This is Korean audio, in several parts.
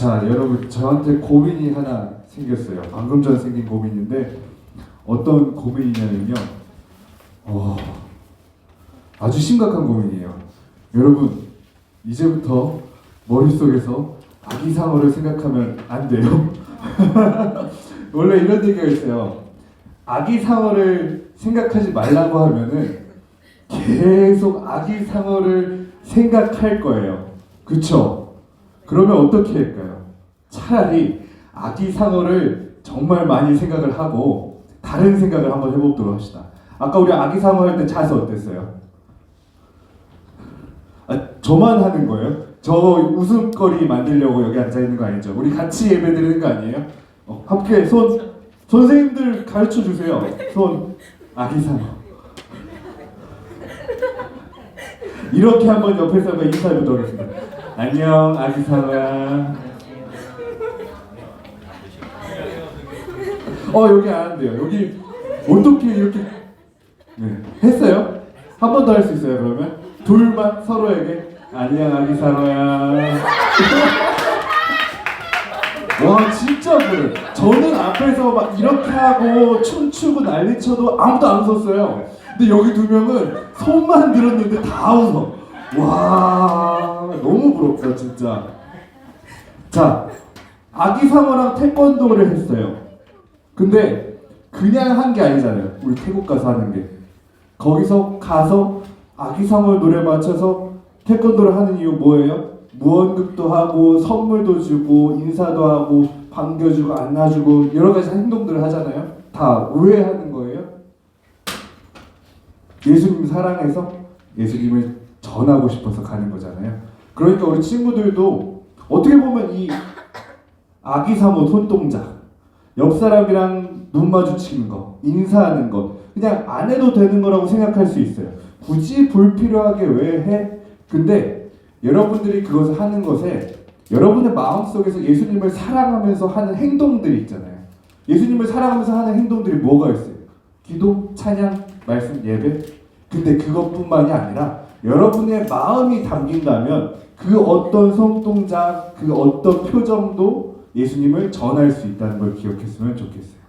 자, 여러분 저한테 고민이 하나 생겼어요. 방금 전 생긴 고민인데 어떤 고민이냐면요. 아주 심각한 고민이에요. 여러분 이제부터 머릿속에서 아기상어를 생각하면 안 돼요. 원래 이런 얘기가 있어요. 아기상어를 생각하지 말라고 하면은 계속 아기상어를 생각할 거예요. 그쵸? 그러면 어떻게 할까요? 차라리 아기상어를 정말 많이 생각을 하고 다른 생각을 한번 해보도록 합시다. 아까 우리 아기상어 할 때 자세 어땠어요? 저만 하는 거예요? 저 웃음거리 만들려고 여기 앉아있는 거 아니죠? 우리 같이 예배 드리는 거 아니에요? 함께 선생님들 가르쳐 주세요. 손 아기상어 이렇게 한번 옆에서 한번 인사해보도록 하겠습니다. 안녕 아기상어야. 여기 안 한대요. 여기 어떻게 이렇게 했어요? 한 번 더 할 수 있어요 그러면? 둘만 서로에게 안녕 아기상어야. 와 진짜 그래. 저는 앞에서 막 이렇게 하고 춤추고 난리쳐도 아무도 안 웃었어요. 근데 여기 두 명은 손만 들었는데 다 웃어. 와 너무 부럽다 진짜. 자 아기상어랑 태권도를 했어요. 근데 그냥 한 게 아니잖아요. 우리 태국 가서 하는 게. 거기서 가서 아기상어 노래 맞춰서 태권도를 하는 이유 뭐예요? 무언급도 하고 선물도 주고 인사도 하고 반겨주고 안아주고 여러 가지 행동들을 하잖아요. 다 왜 하는 거예요? 예수님 사랑해서 예수님을 전하고 싶어서 가는 거잖아요. 그러니까 우리 친구들도 어떻게 보면 이 아기상어 손동작, 옆 사람이랑 눈 마주치는 거, 인사하는 거 그냥 안 해도 되는 거라고 생각할 수 있어요. 굳이 불필요하게 왜 해? 근데 여러분들이 그것을 하는 것에 여러분의 마음속에서 예수님을 사랑하면서 하는 행동들이 있잖아요. 예수님을 사랑하면서 하는 행동들이 뭐가 있어요? 기도, 찬양, 말씀, 예배. 근데 그것뿐만이 아니라 여러분의 마음이 담긴다면 그 어떤 손동작, 그 어떤 표정도 예수님을 전할 수 있다는 걸 기억했으면 좋겠어요.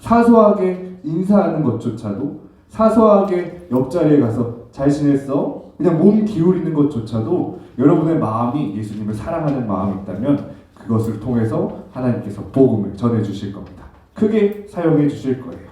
사소하게 인사하는 것조차도, 사소하게 옆자리에 가서 잘 지냈어? 그냥 몸 기울이는 것조차도 여러분의 마음이 예수님을 사랑하는 마음이 있다면 그것을 통해서 하나님께서 복음을 전해주실 겁니다. 크게 사용해 주실 거예요.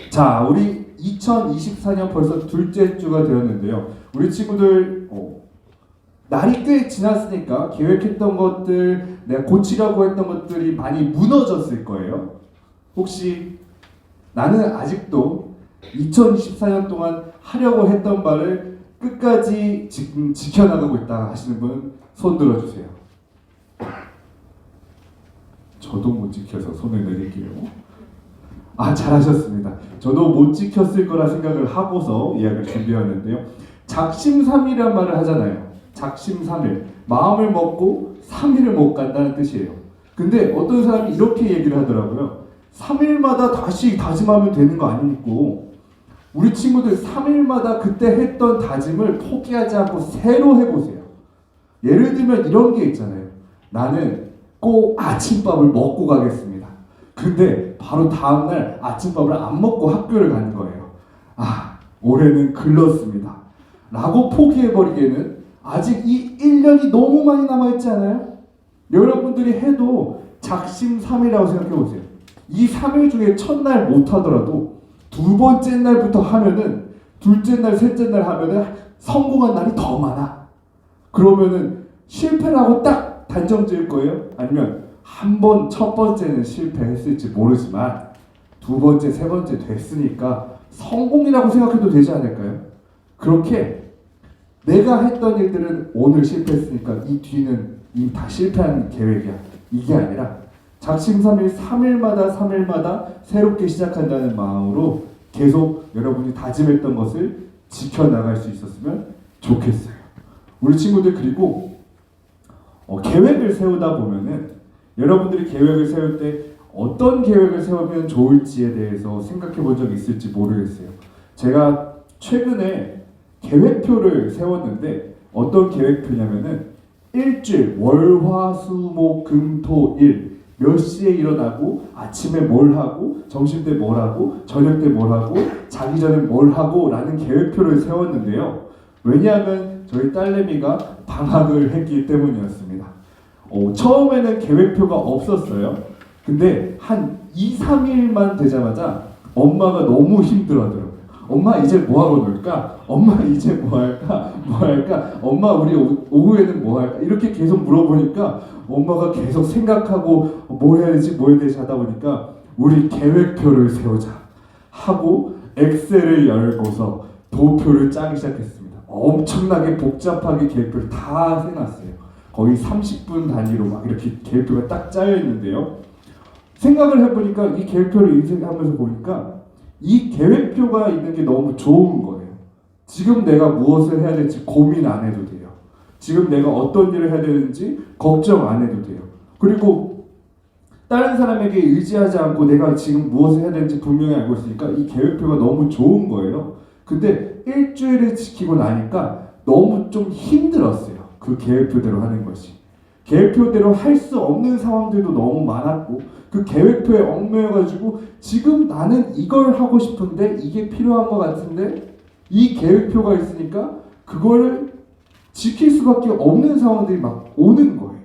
자, 우리 2024년 벌써 둘째 주가 되었는데요. 우리 친구들 날이 꽤 지났으니까 계획했던 것들, 내가 고치려고 했던 것들이 많이 무너졌을 거예요. 혹시 나는 아직도 2024년 동안 하려고 했던 바를 끝까지 지금 지켜나가고 있다 하시는 분 손 들어주세요. 저도 못 지켜서 손을 내릴게요. 잘하셨습니다. 저도 못 지켰을 거라 생각을 하고서 이야기를 준비했는데요. 작심삼일이란 말을 하잖아요. 작심삼일. 마음을 먹고 3일을 못 간다는 뜻이에요. 근데 어떤 사람이 이렇게 얘기를 하더라고요. 3일마다 다시 다짐하면 되는 거 아니고 우리 친구들 3일마다 그때 했던 다짐을 포기하지 않고 새로 해보세요. 예를 들면 이런 게 있잖아요. 나는 꼭 아침밥을 먹고 가겠습니다. 근데 바로 다음날 아침밥을 안 먹고 학교를 가는 거예요. 올해는 글렀습니다. 라고 포기해버리기에는 아직 이 1년이 너무 많이 남아있지 않아요? 여러분들이 해도 작심삼일이라고 생각해보세요. 이 3일 중에 첫날 못하더라도 두 번째 날부터 하면은 둘째 날, 셋째 날 하면은 성공한 날이 더 많아. 그러면은 실패라고 딱 단정 지을 거예요? 아니면 한 번 첫 번째는 실패했을지 모르지만 두 번째, 세 번째 됐으니까 성공이라고 생각해도 되지 않을까요? 그렇게 내가 했던 일들은 오늘 실패했으니까 이 뒤는 이미 다 실패한 계획이야. 이게 아니라 작심삼일 3일마다 새롭게 시작한다는 마음으로 계속 여러분이 다짐했던 것을 지켜나갈 수 있었으면 좋겠어요. 우리 친구들 그리고 계획을 세우다 보면은 여러분들이 계획을 세울 때 어떤 계획을 세우면 좋을지에 대해서 생각해 본 적이 있을지 모르겠어요. 제가 최근에 계획표를 세웠는데 어떤 계획표냐면은 일주일 월화수목금토일 몇 시에 일어나고 아침에 뭘 하고 점심 때 뭘 하고 저녁 때 뭘 하고 자기 전에 뭘 하고 라는 계획표를 세웠는데요. 왜냐하면 저희 딸내미가 방학을 했기 때문이었습니다. 처음에는 계획표가 없었어요. 근데 한 2, 3일만 되자마자 엄마가 너무 힘들어하더라고요. 엄마 이제 뭐하고 놀까? 엄마 이제 뭐 할까? 뭐 할까? 엄마 우리 오후에는 뭐 할까? 이렇게 계속 물어보니까 엄마가 계속 생각하고 뭐 해야 되지 뭐 해야 되지 하다 보니까 우리 계획표를 세우자 하고 엑셀을 열고서 도표를 짜기 시작했습니다. 엄청나게 복잡하게 계획표를 다 세놨어요. 거의 30분 단위로 막 이렇게 계획표가 딱 짜여 있는데요. 생각을 해보니까 이 계획표를 인쇄하면서 보니까 이 계획표가 있는 게 너무 좋은 거예요. 지금 내가 무엇을 해야 될지 고민 안 해도 돼요. 지금 내가 어떤 일을 해야 되는지 걱정 안 해도 돼요. 그리고 다른 사람에게 의지하지 않고 내가 지금 무엇을 해야 되는지 분명히 알고 있으니까 이 계획표가 너무 좋은 거예요. 근데 일주일을 지키고 나니까 너무 좀 힘들었어요. 그 계획표대로 하는 것이. 계획표대로 할 수 없는 상황들도 너무 많았고 그 계획표에 얽매여가지고 지금 나는 이걸 하고 싶은데 이게 필요한 것 같은데 이 계획표가 있으니까 그거를 지킬 수밖에 없는 상황들이 막 오는 거예요.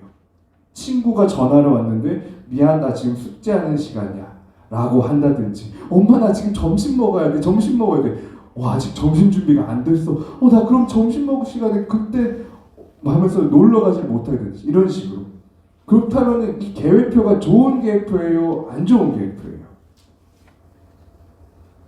친구가 전화를 왔는데 미안 나 지금 숙제하는 시간이야 라고 한다든지 엄마 나 지금 점심 먹어야 돼 점심 먹어야 돼 와 아직 점심 준비가 안 됐어 나 그럼 점심 먹을 시간에 그때 하면서 놀러 가지 못하든지 이런 식으로. 그렇다면 이 계획표가 좋은 계획표예요? 안 좋은 계획표예요?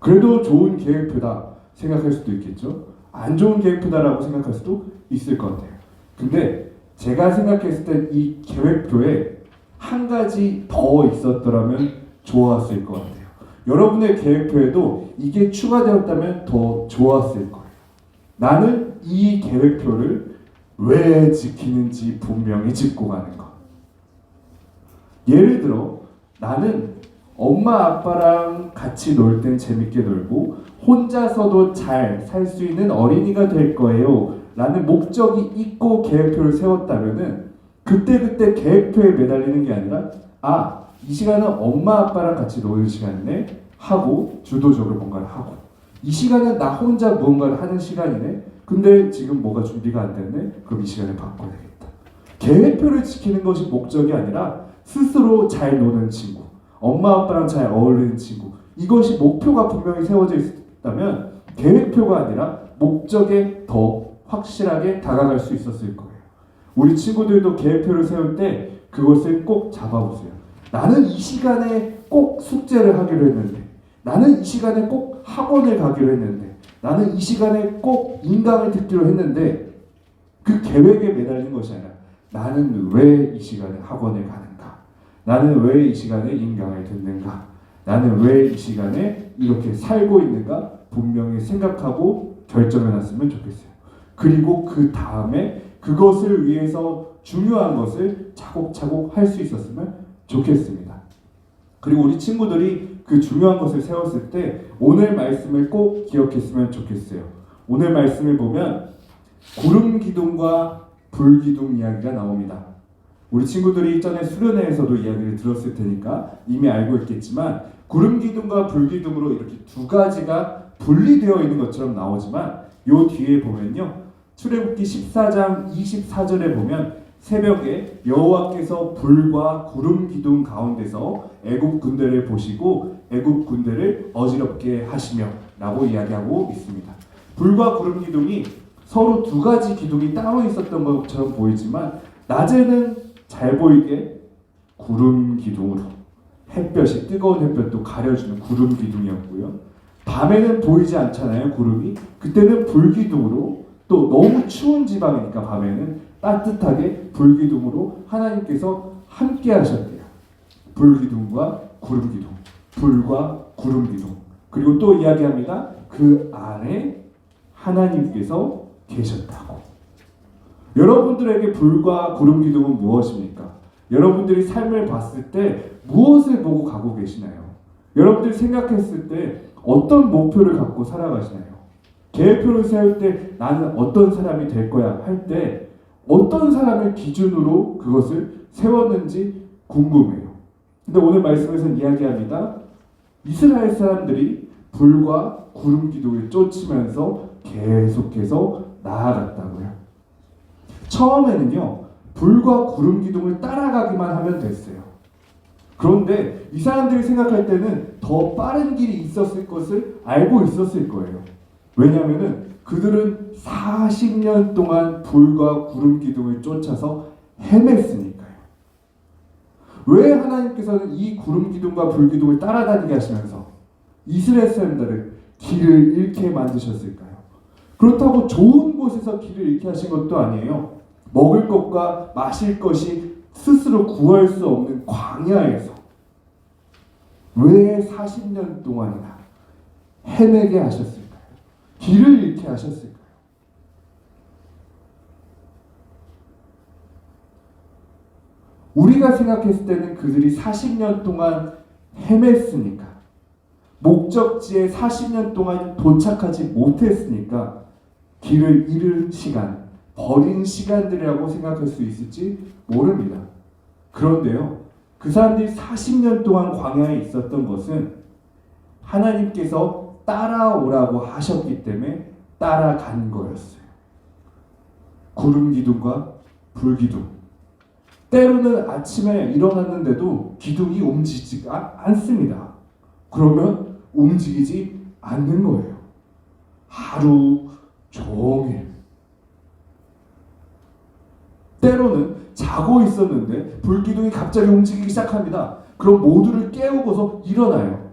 그래도 좋은 계획표다 생각할 수도 있겠죠. 안 좋은 계획표다라고 생각할 수도 있을 것 같아요. 근데 제가 생각했을 때 이 계획표에 한 가지 더 있었더라면 좋았을 것 같아요. 여러분의 계획표에도 이게 추가되었다면 더 좋았을 거예요. 나는 이 계획표를 왜 지키는지 분명히 짚고 가는 것. 예를 들어 나는 엄마 아빠랑 같이 놀 땐 재밌게 놀고 혼자서도 잘 살 수 있는 어린이가 될 거예요 라는 목적이 있고 계획표를 세웠다면은 그때그때 계획표에 매달리는 게 아니라 이 시간은 엄마 아빠랑 같이 노는 시간이네 하고 주도적으로 뭔가를 하고 이 시간은 나 혼자 무언가를 하는 시간이네 근데 지금 뭐가 준비가 안 됐네 그럼 이 시간에 바꿔야 되겠다. 계획표를 지키는 것이 목적이 아니라 스스로 잘 노는 친구 엄마 아빠랑 잘 어울리는 친구 이것이 목표가 분명히 세워져 있다면 계획표가 아니라 목적에 더 확실하게 다가갈 수 있었을 거예요. 우리 친구들도 계획표를 세울 때 그것을 꼭 잡아보세요. 나는 이 시간에 꼭 숙제를 하기로 했는데 나는 이 시간에 꼭 학원을 가기로 했는데 나는 이 시간에 꼭 인강을 듣기로 했는데 그 계획에 매달린 것이 아니라 나는 왜 이 시간에 학원을 가는가? 나는 왜 이 시간에 인강을 듣는가? 나는 왜 이 시간에 이렇게 살고 있는가? 분명히 생각하고 결정해놨으면 좋겠어요. 그리고 그 다음에 그것을 위해서 중요한 것을 차곡차곡 할 수 있었으면 좋겠습니다. 그리고 우리 친구들이 그 중요한 것을 세웠을 때 오늘 말씀을 꼭 기억했으면 좋겠어요. 오늘 말씀을 보면 구름 기둥과 불 기둥 이야기가 나옵니다. 우리 친구들이 전에 수련회에서도 이야기를 들었을 테니까 이미 알고 있겠지만 구름 기둥과 불 기둥으로 이렇게 두 가지가 분리되어 있는 것처럼 나오지만 요 뒤에 보면요. 출애굽기 14장 24절에 보면 새벽에 여호와께서 불과 구름 기둥 가운데서 애굽 군대를 보시고 애굽 군대를 어지럽게 하시며 라고 이야기하고 있습니다. 불과 구름 기둥이 서로 두 가지 기둥이 따로 있었던 것처럼 보이지만 낮에는 잘 보이게 구름 기둥으로 햇볕이 뜨거운 햇볕도 가려주는 구름 기둥이었고요. 밤에는 보이지 않잖아요. 구름이. 그때는 불 기둥으로 또 너무 추운 지방이니까 밤에는 따뜻하게 불 기둥으로 하나님께서 함께 하셨대요. 불 기둥과 구름 기둥. 불과 구름 기둥. 그리고 또 이야기합니다. 그 안에 하나님께서 계셨다고. 여러분들에게 불과 구름 기둥은 무엇입니까? 여러분들이 삶을 봤을 때 무엇을 보고 가고 계시나요? 여러분들이 생각했을 때 어떤 목표를 갖고 살아가시나요? 계획표를 세울 때 나는 어떤 사람이 될 거야 할 때 어떤 사람을 기준으로 그것을 세웠는지 궁금해요. 근데 오늘 말씀에서는 이야기합니다. 이스라엘 사람들이 불과 구름 기둥을 쫓으면서 계속해서 나아갔다고요. 처음에는요, 불과 구름 기둥을 따라가기만 하면 됐어요. 그런데 이 사람들이 생각할 때는 더 빠른 길이 있었을 것을 알고 있었을 거예요. 왜냐하면 그들은 40년 동안 불과 구름 기둥을 쫓아서 헤맸으니까요. 왜 하나님께서는 이 구름 기둥과 불 기둥을 따라다니게 하시면서 이스라엘 사람들을 길을 잃게 만드셨을까요? 그렇다고 좋은 곳에서 길을 잃게 하신 것도 아니에요. 먹을 것과 마실 것이 스스로 구할 수 없는 광야에서 왜 40년 동안이나 헤매게 하셨을까요? 길을 잃게 하셨을까요? 우리가 생각했을 때는 그들이 40년 동안 헤맸으니까, 목적지에 40년 동안 도착하지 못했으니까 길을 잃은 시간, 버린 시간들이라고 생각할 수 있을지 모릅니다. 그런데요, 그 사람들이 40년 동안 광야에 있었던 것은 하나님께서 따라오라고 하셨기 때문에 따라간 거였어요. 구름 기둥과 불 기둥. 때로는 아침에 일어났는데도 기둥이 움직이지가 않습니다. 그러면 움직이지 않는 거예요. 하루 종일. 때로는 자고 있었는데 불기둥이 갑자기 움직이기 시작합니다. 그럼 모두를 깨우고서 일어나요.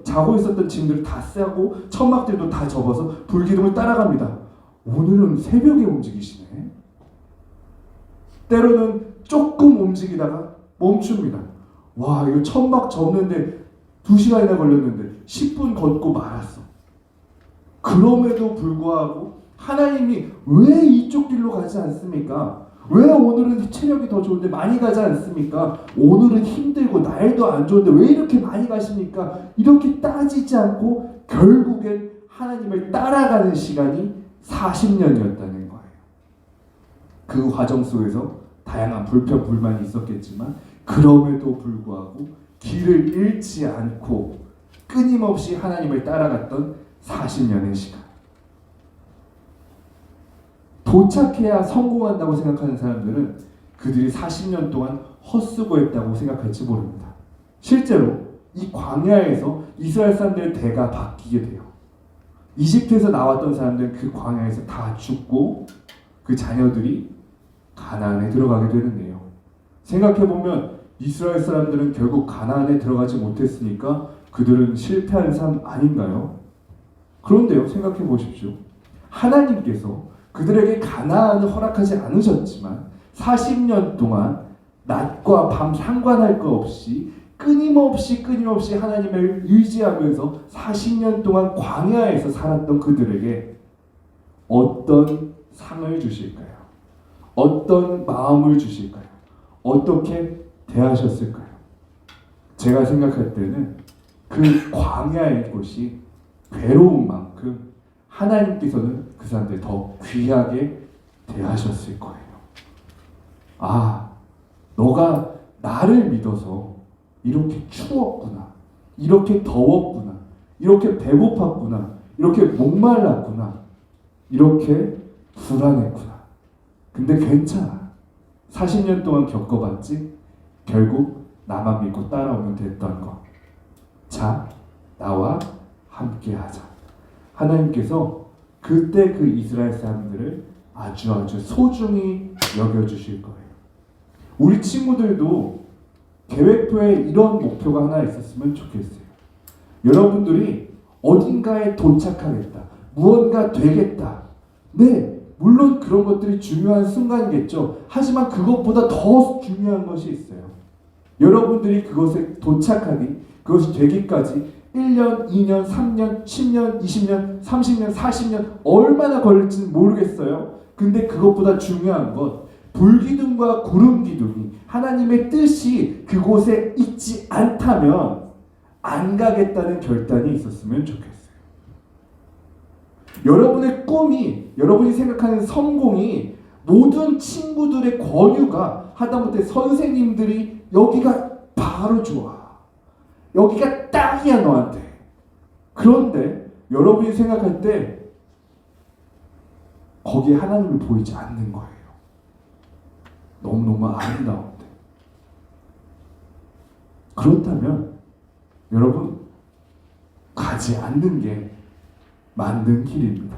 자고 있었던 짐들을 다 싸고 천막들도 다 접어서 불기둥을 따라갑니다. 오늘은 새벽에 움직이시네. 때로는 조금 움직이다가 멈춥니다. 와, 이거 천막 접는데 2시간이나 걸렸는데 10분 걷고 말았어. 그럼에도 불구하고 하나님이 왜 이쪽 길로 가지 않습니까? 왜 오늘은 체력이 더 좋은데 많이 가지 않습니까? 오늘은 힘들고 날도 안 좋은데 왜 이렇게 많이 가십니까? 이렇게 따지지 않고 결국엔 하나님을 따라가는 시간이 40년이었다는 거예요. 그 과정 속에서 다양한 불평, 불만이 있었겠지만 그럼에도 불구하고 길을 잃지 않고 끊임없이 하나님을 따라갔던 40년의 시간. 도착해야 성공한다고 생각하는 사람들은 그들이 40년 동안 헛수고했다고 생각할지 모릅니다. 실제로 이 광야에서 이스라엘 사람들의 대가 바뀌게 돼요. 이집트에서 나왔던 사람들은 그 광야에서 다 죽고 그 자녀들이 가나안에 들어가게 되는데요. 생각해보면 이스라엘 사람들은 결국 가나안에 들어가지 못했으니까 그들은 실패한 삶 아닌가요? 그런데요, 생각해 보십시오. 하나님께서 그들에게 가나안을 허락하지 않으셨지만 40년 동안 낮과 밤 상관할 것 없이 끊임없이 하나님을 의지하면서 40년 동안 광야에서 살았던 그들에게 어떤 상을 주실까요? 어떤 마음을 주실까요? 어떻게 대하셨을까요? 제가 생각할 때는 그 광야의 곳이 괴로운 만큼 하나님께서는 그 사람들 더 귀하게 대하셨을 거예요. 아, 너가 나를 믿어서 이렇게 추웠구나, 이렇게 더웠구나, 이렇게 배고팠구나, 이렇게 목말랐구나, 이렇게 불안했구나. 근데 괜찮아. 40년 동안 겪어봤지? 결국 나만 믿고 따라오면 됐던 거. 자, 나와 함께 하자. 하나님께서 그때 그 이스라엘 사람들을 아주 소중히 여겨주실 거예요. 우리 친구들도 계획표에 이런 목표가 하나 있었으면 좋겠어요. 여러분들이 어딘가에 도착하겠다, 무언가 되겠다. 네, 물론 그런 것들이 중요한 순간이겠죠. 하지만 그것보다 더 중요한 것이 있어요. 여러분들이 그것에 도착하기, 그것이 되기까지 1년, 2년, 3년, 10년, 20년, 30년, 40년 얼마나 걸릴지는 모르겠어요. 근데 그것보다 중요한 것, 불기둥과 구름기둥이 하나님의 뜻이 그곳에 있지 않다면 안 가겠다는 결단이 있었으면 좋겠어요. 여러분의 꿈이, 여러분이 생각하는 성공이 모든 친구들의 권유가 하다못해 선생님들이 여기가 바로 좋아. 여기가 딱이야 너한테. 그런데 여러분이 생각할 때 거기에 하나님이 보이지 않는 거예요. 너무너무 아름다운데. 그렇다면 여러분 가지 않는 게 맞는 길입니다.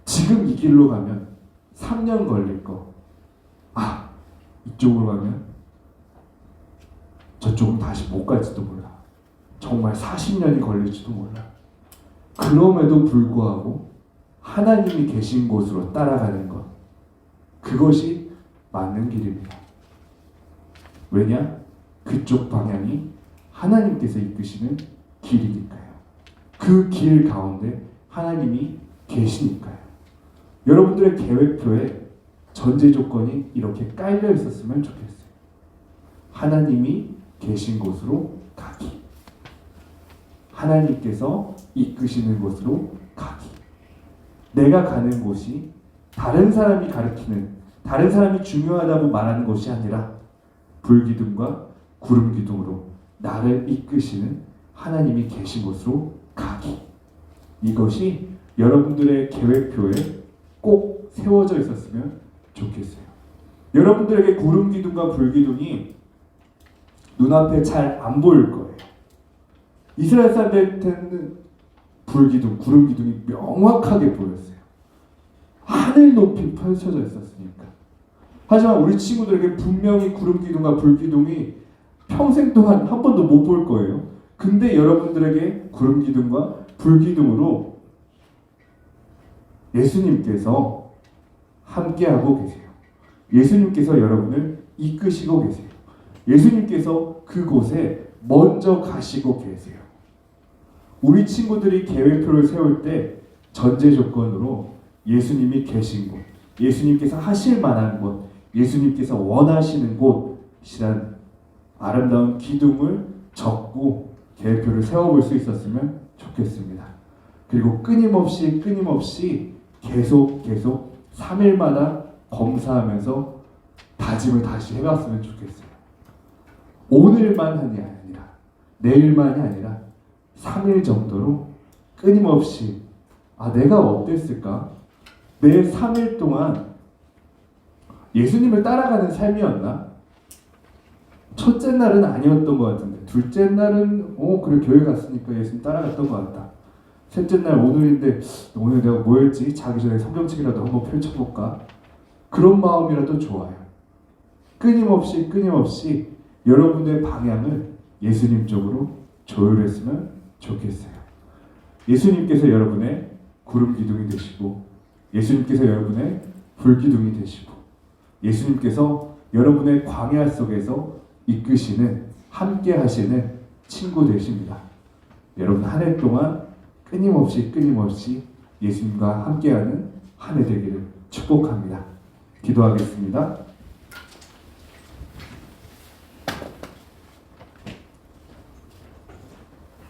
지금 이 길로 가면 3년 걸릴 거. 이쪽으로 가면 저쪽은 다시 못 갈지도 몰라. 정말 40년이 걸릴지도 몰라. 그럼에도 불구하고 하나님이 계신 곳으로 따라가는 것. 그것이 맞는 길입니다. 왜냐? 그쪽 방향이 하나님께서 이끄시는 길이니까요. 그 길 가운데 하나님이 계시니까요. 여러분들의 계획표에 전제 조건이 이렇게 깔려 있었으면 좋겠어요. 하나님이 계신 곳으로 가기. 하나님께서 이끄시는 곳으로 가기. 내가 가는 곳이 다른 사람이 가르치는, 다른 사람이 중요하다고 말하는 것이 아니라 불기둥과 구름기둥으로 나를 이끄시는 하나님이 계신 곳으로 가기. 이것이 여러분들의 계획표에 꼭 세워져 있었으면 좋겠어요. 여러분들에게 구름기둥과 불기둥이 눈앞에 잘 안 보일 거예요. 이스라엘 사람들한테는 불기둥, 구름기둥이 명확하게 보였어요. 하늘 높이 펼쳐져 있었으니까. 하지만 우리 친구들에게 분명히 구름기둥과 불기둥이 평생 동안 한 번도 못 볼 거예요. 근데 여러분들에게 구름기둥과 불기둥으로 예수님께서 함께하고 계세요. 예수님께서 여러분을 이끄시고 계세요. 예수님께서 그곳에 먼저 가시고 계세요. 우리 친구들이 계획표를 세울 때 전제 조건으로 예수님이 계신 곳, 예수님께서 하실 만한 곳, 예수님께서 원하시는 곳이란 아름다운 기둥을 적고 계획표를 세워볼 수 있었으면 좋겠습니다. 그리고 끊임없이 계속 3일마다 검사하면서 다짐을 다시 해봤으면 좋겠어요. 오늘만이 아니라 내일만이 아니라 3일 정도로 끊임없이 내가 어땠을까? 내 3일 동안 예수님을 따라가는 삶이었나? 첫째 날은 아니었던 것 같은데 둘째 날은 그래 교회 갔으니까 예수님 따라갔던 것 같다. 셋째 날 오늘인데 오늘 내가 뭐 했지? 자기 전에 성경책이라도 한번 펼쳐볼까? 그런 마음이라도 좋아요. 끊임없이 여러분의 방향을 예수님 쪽으로 조율했으면 좋겠어요. 예수님께서 여러분의 구름기둥이 되시고 예수님께서 여러분의 불기둥이 되시고 예수님께서 여러분의 광야 속에서 이끄시는 함께 하시는 친구 되십니다. 여러분 한 해 동안 끊임없이 예수님과 함께하는 한 해 되기를 축복합니다. 기도하겠습니다.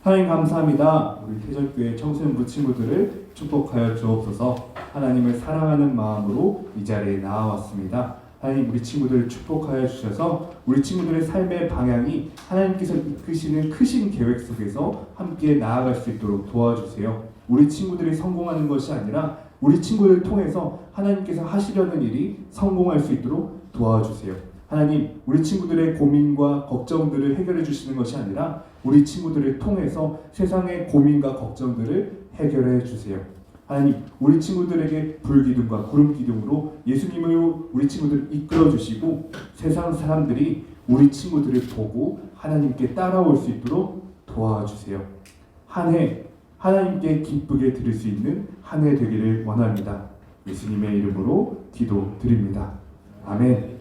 하나님 감사합니다. 우리 태전교회 청소년부 친구들을 축복하여 주옵소서. 하나님을 사랑하는 마음으로 이 자리에 나와왔습니다. 하나님 우리 친구들을 축복하여 주셔서 우리 친구들의 삶의 방향이 하나님께서 이끄시는 크신 계획 속에서 함께 나아갈 수 있도록 도와주세요. 우리 친구들이 성공하는 것이 아니라 우리 친구들을 통해서 하나님께서 하시려는 일이 성공할 수 있도록 도와주세요. 하나님 우리 친구들의 고민과 걱정들을 해결해 주시는 것이 아니라 우리 친구들을 통해서 세상의 고민과 걱정들을 해결해 주세요. 하나님 우리 친구들에게 불기둥과 구름기둥으로 예수님을 우리 친구들을 이끌어 주시고 세상 사람들이 우리 친구들을 보고 하나님께 따라올 수 있도록 도와주세요. 한 해 하나님께 기쁘게 드릴 수 있는 한 해 되기를 원합니다. 예수님의 이름으로 기도드립니다. 아멘.